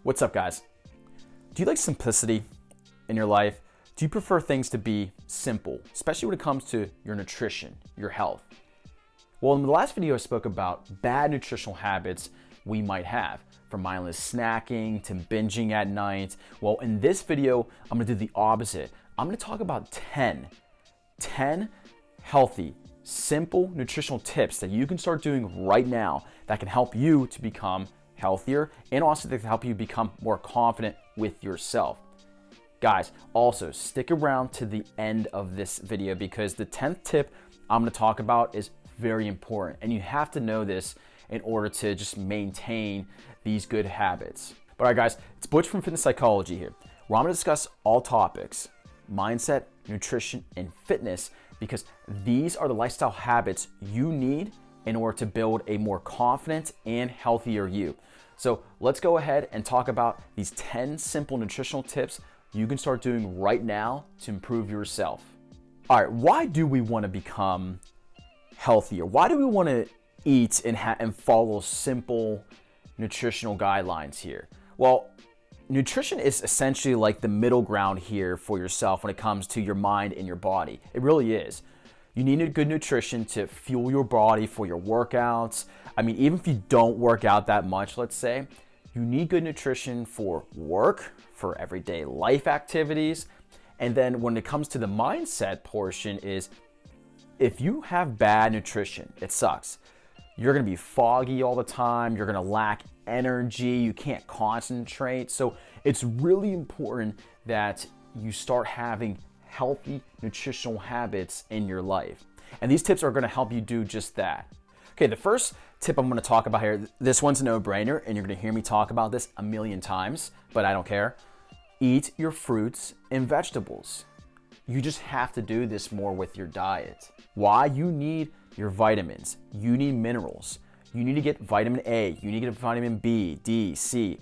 What's up, guys? Do you like simplicity in your life? Do you prefer things to be simple, especially when it comes to your nutrition, your health? Well, in the last video, I spoke about bad nutritional habits we might have, from mindless snacking to binging at night. Well, in this video, I'm gonna do the opposite. I'm gonna talk about 10 healthy, simple nutritional tips that you can start doing right now that can help you to become healthier and also that can help you become more confident with yourself. Guys, also stick around to the end of this video because the 10th tip I'm going to talk about is very important and you have to know this in order to just maintain these good habits. But all right, guys, it's Butch from Fitness Psychology here, where I'm going to discuss all topics: mindset, nutrition, and fitness, because these are the lifestyle habits you need in order to build a more confident and healthier you. So let's go ahead and talk about these 10 simple nutritional tips you can start doing right now to improve yourself. All right, why do we want to become healthier? Why do we want to eat and follow simple nutritional guidelines here? Well, nutrition is essentially like the middle ground here for yourself when it comes to your mind and your body. It really is. You need good nutrition to fuel your body for your workouts. I mean, even if you don't work out that much, let's say, you need good nutrition for work, for everyday life activities. And then when it comes to the mindset portion is, if you have bad nutrition, it sucks. You're gonna be foggy all the time. You're gonna lack energy. You can't concentrate. So it's really important that you start having healthy nutritional habits in your life. And these tips are going to help you do just that. Okay, the first tip I'm going to talk about here, this one's a no-brainer, and you're going to hear me talk about this a million times, but I don't care. Eat your fruits and vegetables. You just have to do this more with your diet. Why? You need your vitamins. You need minerals. You need to get vitamin A. You need to get vitamin B, D, C.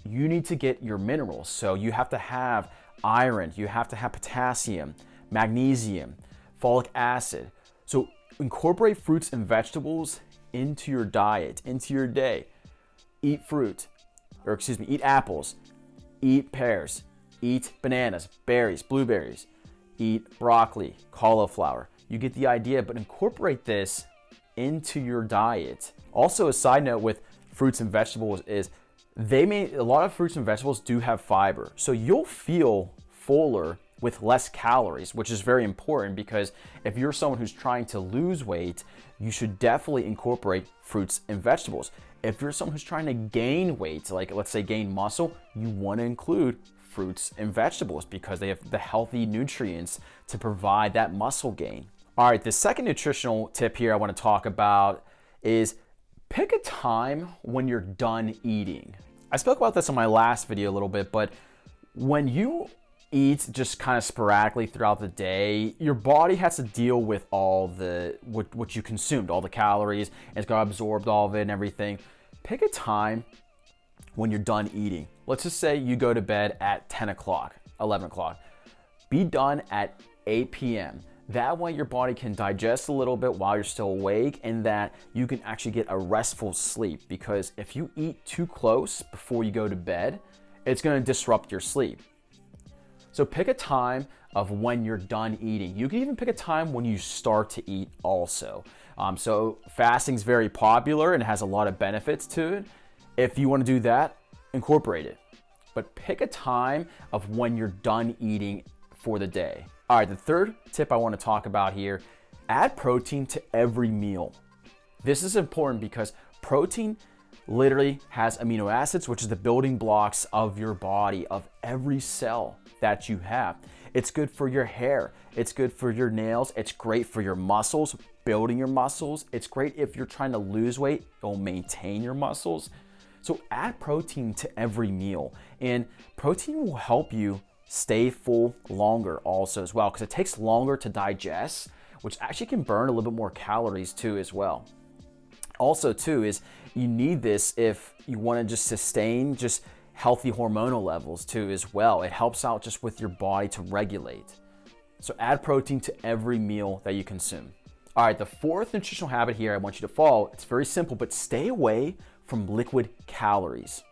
You need to get your minerals. So you have to have iron, you have to have potassium, magnesium, folic acid. So incorporate fruits and vegetables into your diet, into your day. Eat eat apples, eat pears, eat bananas, berries, blueberries, eat broccoli, cauliflower. You get the idea, but incorporate this into your diet. Also, a side note with fruits and vegetables is a lot of fruits and vegetables do have fiber. So you'll feel fuller with less calories, which is very important because if you're someone who's trying to lose weight, you should definitely incorporate fruits and vegetables. If you're someone who's trying to gain weight, like let's say gain muscle, you want to include fruits and vegetables because they have the healthy nutrients to provide that muscle gain. All right, the second nutritional tip here I want to talk about is pick a time when you're done eating. I spoke about this in my last video a little bit, but when you eat just kind of sporadically throughout the day, your body has to deal with all what you consumed, all the calories, and it's got absorbed all of it and everything. Pick a time when you're done eating. Let's just say you go to bed at 10 o'clock, 11 o'clock. Be done at 8 p.m. That way your body can digest a little bit while you're still awake and that you can actually get a restful sleep, because if you eat too close before you go to bed, it's going to disrupt your sleep. So pick a time of when you're done eating. You can even pick a time when you start to eat also. So fasting is very popular and has a lot of benefits to it. If you want to do that, incorporate it. But pick a time of when you're done eating for the day. All right, the third tip I want to talk about here, add protein to every meal. This is important because protein literally has amino acids, which is the building blocks of your body, of every cell that you have. It's good for your hair. It's good for your nails. It's great for your muscles, building your muscles. It's great if you're trying to lose weight, it'll maintain your muscles. So add protein to every meal, and protein will help you stay full longer also as well, because it takes longer to digest, which actually can burn a little bit more calories too as well. Also too is you need this if you want to just sustain just healthy hormonal levels too as well. It helps out just with your body to regulate. So add protein to every meal that you consume. All right, the fourth nutritional habit here I want you to follow, it's very simple, but stay away from liquid calories.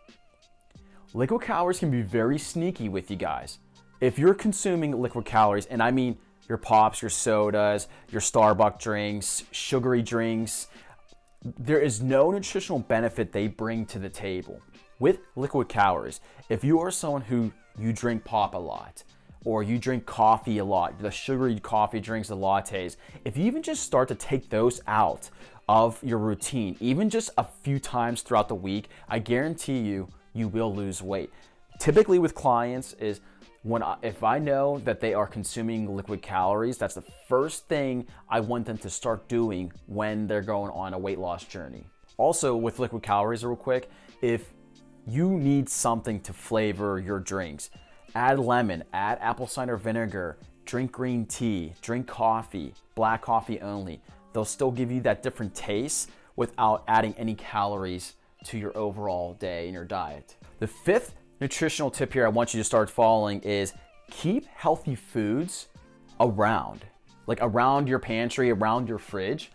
Liquid calories can be very sneaky with you guys. If you're consuming liquid calories, and I mean your pops, your sodas, your Starbucks drinks, sugary drinks, there is no nutritional benefit they bring to the table. With liquid calories, if you are someone who you drink pop a lot, or you drink coffee a lot, the sugary coffee drinks, the lattes, if you even just start to take those out of your routine, even just a few times throughout the week, I guarantee you, you will lose weight. Typically with clients is if I know that they are consuming liquid calories, that's the first thing I want them to start doing when they're going on a weight loss journey. Also with liquid calories real quick, if you need something to flavor your drinks, add lemon, add apple cider vinegar, drink green tea, drink coffee, black coffee only. They'll still give you that different taste without adding any calories to your overall day in your diet. The fifth nutritional tip here I want you to start following is keep healthy foods around your pantry, around your fridge.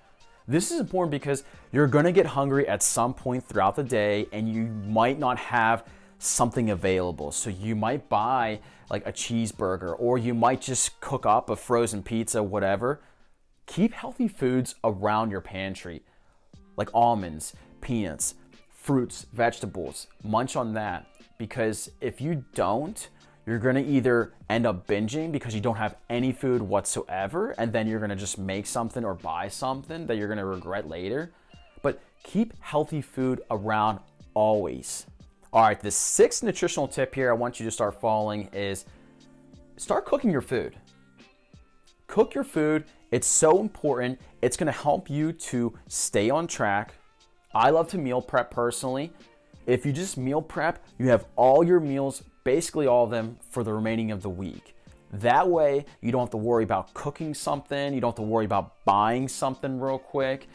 This is important because you're gonna get hungry at some point throughout the day and you might not have something available. So you might buy like a cheeseburger, or you might just cook up a frozen pizza, whatever. Keep healthy foods around your pantry, like almonds, peanuts, fruits, vegetables. Munch on that, because if you don't, you're gonna either end up binging because you don't have any food whatsoever, and then you're gonna just make something or buy something that you're gonna regret later. But keep healthy food around always. All right, the sixth nutritional tip here I want you to start following is start cooking your food. Cook your food. It's so important. It's gonna help you to stay on track. I love to meal prep personally. If you just meal prep, you have all your meals, basically all of them, for the remaining of the week. That way, you don't have to worry about cooking something. You don't have to worry about buying something real quick.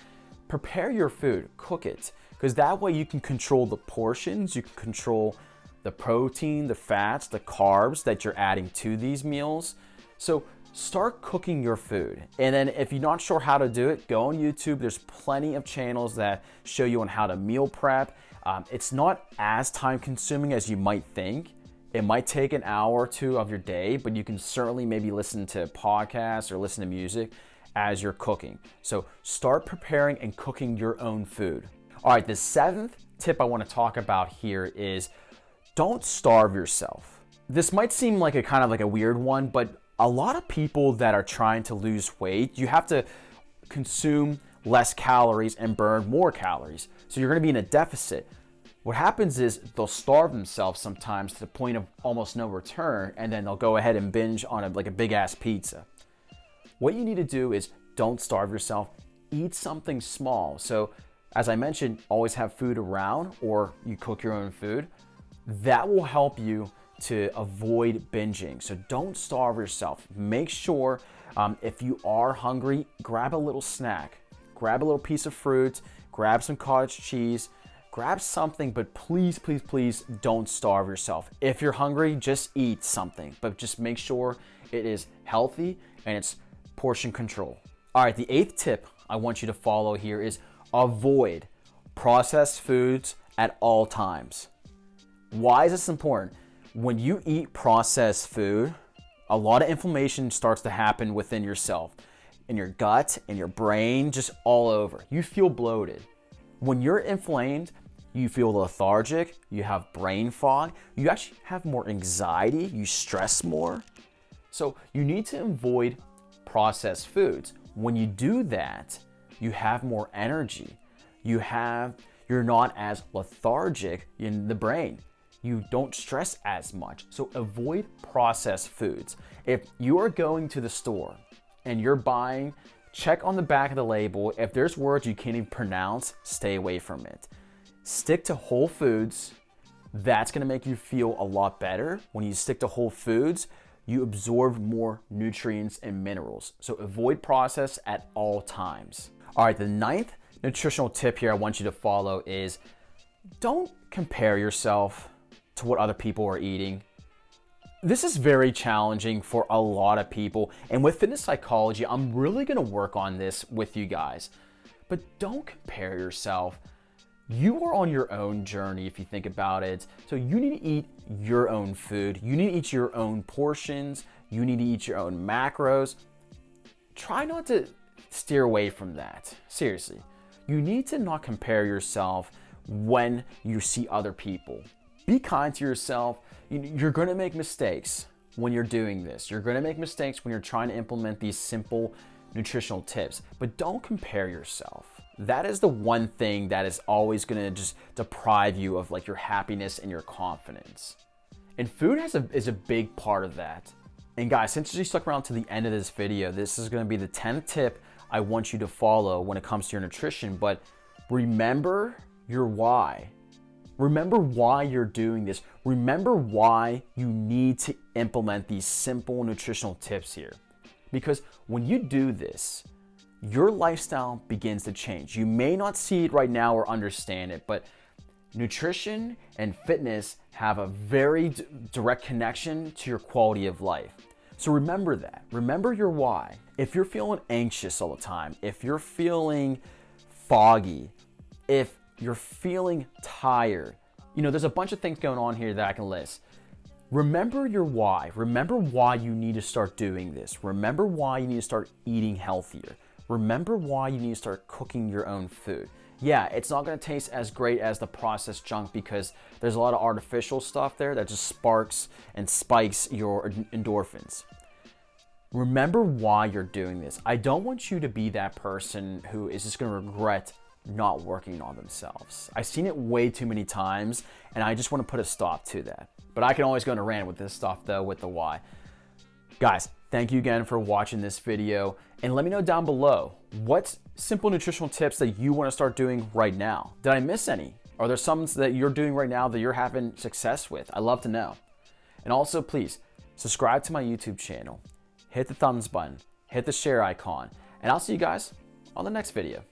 Prepare your food, cook it, because that way you can control the portions, you can control the protein, the fats, the carbs that you're adding to these meals. So start cooking your food. And then if you're not sure how to do it, go on YouTube. There's plenty of channels that show you on how to meal prep. It's not as time consuming as you might think. It might take an hour or two of your day, but you can certainly maybe listen to podcasts or listen to music as you're cooking. So start preparing and cooking your own food. All right, the seventh tip I want to talk about here is don't starve yourself. This might seem like a kind of like a weird one, but a lot of people that are trying to lose weight, you have to consume less calories and burn more calories. So you're going to be in a deficit. What happens is they'll starve themselves sometimes to the point of almost no return, and then they'll go ahead and binge on a big ass pizza. What you need to do is don't starve yourself. Eat something small. So as I mentioned, always have food around, or you cook your own food. That will help you to avoid binging. So don't starve yourself. Make sure if you are hungry, grab a little snack. Grab a little piece of fruit, grab some cottage cheese, grab something, but please, please, please don't starve yourself. If you're hungry, just eat something, but just make sure it is healthy and it's portion control. All right, the eighth tip I want you to follow here is avoid processed foods at all times. Why is this important? When you eat processed food, a lot of inflammation starts to happen within yourself, in your gut, in your brain, just all over. You feel bloated. When you're inflamed, you feel lethargic, you have brain fog, you actually have more anxiety, you stress more. So you need to avoid processed foods. When you do that, you have more energy. You're not as lethargic in the brain. You don't stress as much. So avoid processed foods. If you are going to the store and you're buying, check on the back of the label. If there's words you can't even pronounce, stay away from it. Stick to whole foods. That's gonna make you feel a lot better. When you stick to whole foods, you absorb more nutrients and minerals. So avoid processed at all times. All right, the ninth nutritional tip here I want you to follow is don't compare yourself to what other people are eating. This is very challenging for a lot of people. And with fitness psychology, I'm really gonna work on this with you guys. But don't compare yourself. You are on your own journey if you think about it. So you need to eat your own food. You need to eat your own portions. You need to eat your own macros. Try not to steer away from that. Seriously. You need to not compare yourself when you see other people. Be kind to yourself. You're going to make mistakes when you're doing this. You're going to make mistakes when you're trying to implement these simple nutritional tips, but don't compare yourself. That is the one thing that is always going to just deprive you of like your happiness and your confidence. And food is a big part of that. And guys, since you stuck around to the end of this video, this is going to be the 10th tip I want you to follow when it comes to your nutrition. But remember your why. Remember why you're doing this. Remember why you need to implement these simple nutritional tips here. Because when you do this, your lifestyle begins to change. You may not see it right now or understand it, but nutrition and fitness have a very direct connection to your quality of life. So remember that. Remember your why. If you're feeling anxious all the time, if you're feeling foggy, if you're feeling tired, there's a bunch of things going on here that I can list. Remember your why. Remember why you need to start doing this. Remember why you need to start eating healthier. Remember why you need to start cooking your own food. Yeah, it's not going to taste as great as the processed junk because there's a lot of artificial stuff there that just sparks and spikes your endorphins. Remember why you're doing this. I don't want you to be that person who is just going to regret not working on themselves. I've seen it way too many times, and I just want to put a stop to that. But I can always go on a rant with this stuff though, with the why. Guys, thank you again for watching this video, and let me know down below what simple nutritional tips that you want to start doing right now. Did I miss any? Are there some that you're doing right now that you're having success with? I'd love to know. And also, please subscribe to my YouTube channel, hit the thumbs button, hit the share icon, and I'll see you guys on the next video.